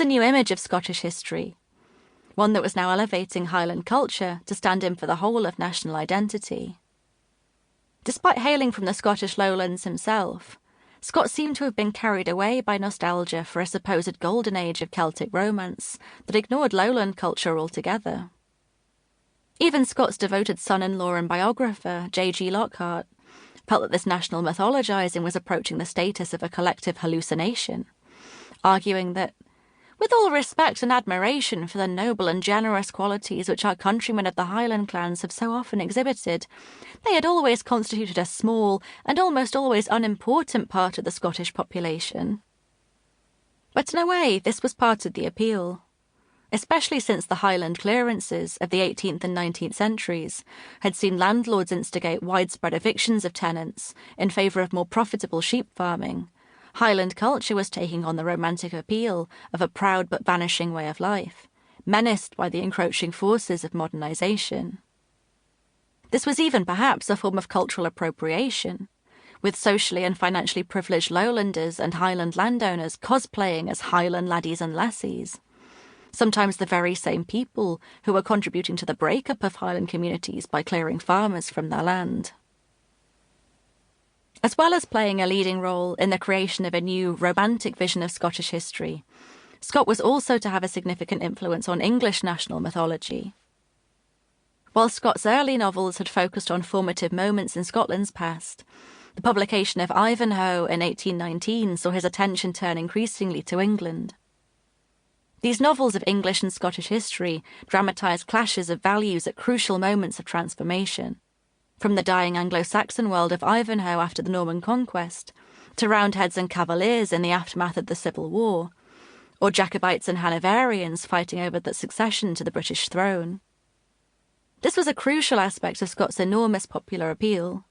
was a new image of Scottish history, one that was now elevating Highland culture to stand in for the whole of national identity. Despite hailing from the Scottish lowlands himself, Scott seemed to have been carried away by nostalgia for a supposed golden age of Celtic romance that ignored lowland culture altogether. Even Scott's devoted son-in-law and biographer, J.G. Lockhart, felt that this national mythologising was approaching the status of a collective hallucination, arguing that, with all respect and admiration for the noble and generous qualities which our countrymen of the Highland clans have so often exhibited, they had always constituted a small and almost always unimportant part of the Scottish population. But in a way, this was part of the appeal, especially since the Highland clearances of the 18th and 19th centuries had seen landlords instigate widespread evictions of tenants in favour of more profitable sheep farming. Highland culture was taking on the romantic appeal of a proud but vanishing way of life, menaced by the encroaching forces of modernisation. This was even perhaps a form of cultural appropriation, with socially and financially privileged lowlanders and Highland landowners cosplaying as Highland laddies and lassies, sometimes the very same people who were contributing to the breakup of Highland communities by clearing farmers from their land. As well as playing a leading role in the creation of a new romantic vision of Scottish history, Scott was also to have a significant influence on English national mythology. While Scott's early novels had focused on formative moments in Scotland's past, the publication of Ivanhoe in 1819 saw his attention turn increasingly to England. These novels of English and Scottish history dramatised clashes of values at crucial moments of transformation, from the dying Anglo-Saxon world of Ivanhoe after the Norman conquest, to Roundheads and Cavaliers in the aftermath of the Civil War, or Jacobites and Hanoverians fighting over the succession to the British throne. This was a crucial aspect of Scott's enormous popular appeal.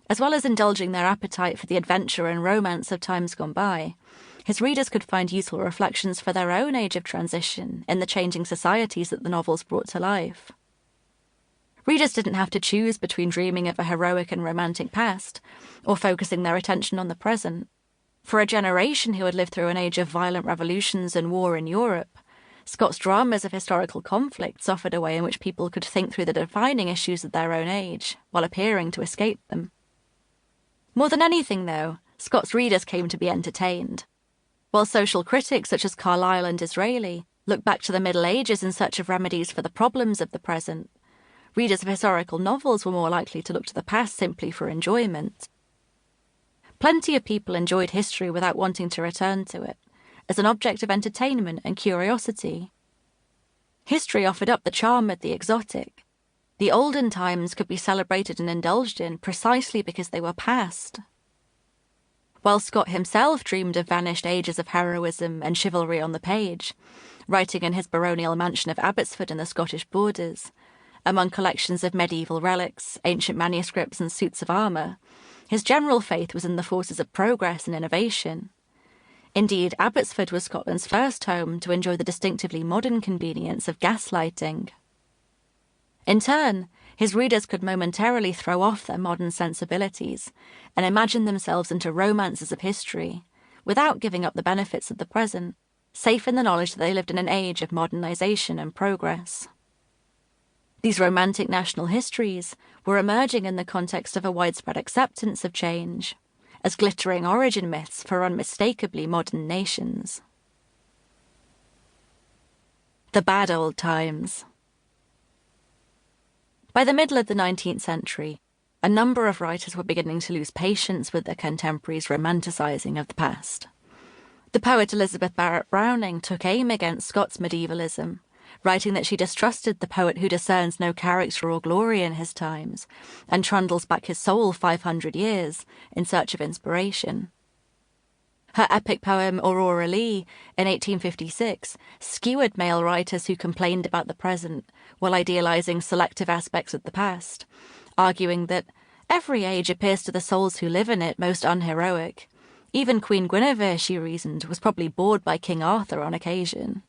As well as indulging their appetite for the adventure and romance of times gone by, his readers could find useful reflections for their own age of transition in the changing societies that the novels brought to life. Readers didn't have to choose between dreaming of a heroic and romantic past or focusing their attention on the present. For a generation who had lived through an age of violent revolutions and war in Europe, Scott's dramas of historical conflicts offered a way in which people could think through the defining issues of their own age while appearing to escape them. More than anything, though, Scott's readers came to be entertained. While social critics such as Carlyle and Disraeli looked back to the Middle Ages in search of remedies for the problems of the present, readers of historical novels were more likely to look to the past simply for enjoyment. Plenty of people enjoyed history without wanting to return to it, as an object of entertainment and curiosity. History offered up the charm of the exotic. The olden times could be celebrated and indulged in precisely because they were past. While Scott himself dreamed of vanished ages of heroism and chivalry on the page, writing in his baronial mansion of Abbotsford in the Scottish borders, among collections of medieval relics, ancient manuscripts and suits of armour, his general faith was in the forces of progress and innovation. Indeed, Abbotsford was Scotland's first home to enjoy the distinctively modern convenience of gas lighting. In turn, his readers could momentarily throw off their modern sensibilities and imagine themselves into romances of history, without giving up the benefits of the present, safe in the knowledge that they lived in an age of modernisation and progress. These romantic national histories were emerging in the context of a widespread acceptance of change, as glittering origin myths for unmistakably modern nations. The bad old times. By the middle of the 19th century, a number of writers were beginning to lose patience with their contemporaries' romanticising of the past. The poet Elizabeth Barrett Browning took aim against Scott's medievalism, writing that she distrusted the poet who discerns no character or glory in his times, and trundles back his soul 500 years in search of inspiration. Her epic poem Aurora Leigh in 1856 skewered male writers who complained about the present while idealising selective aspects of the past, arguing that every age appears to the souls who live in it most unheroic. Even Queen Guinevere, she reasoned, was probably bored by King Arthur on occasion.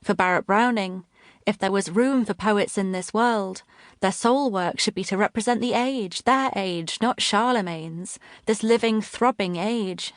For Barrett Browning, if there was room for poets in this world, their sole work should be to represent the age, their age, not Charlemagne's, this living, throbbing age.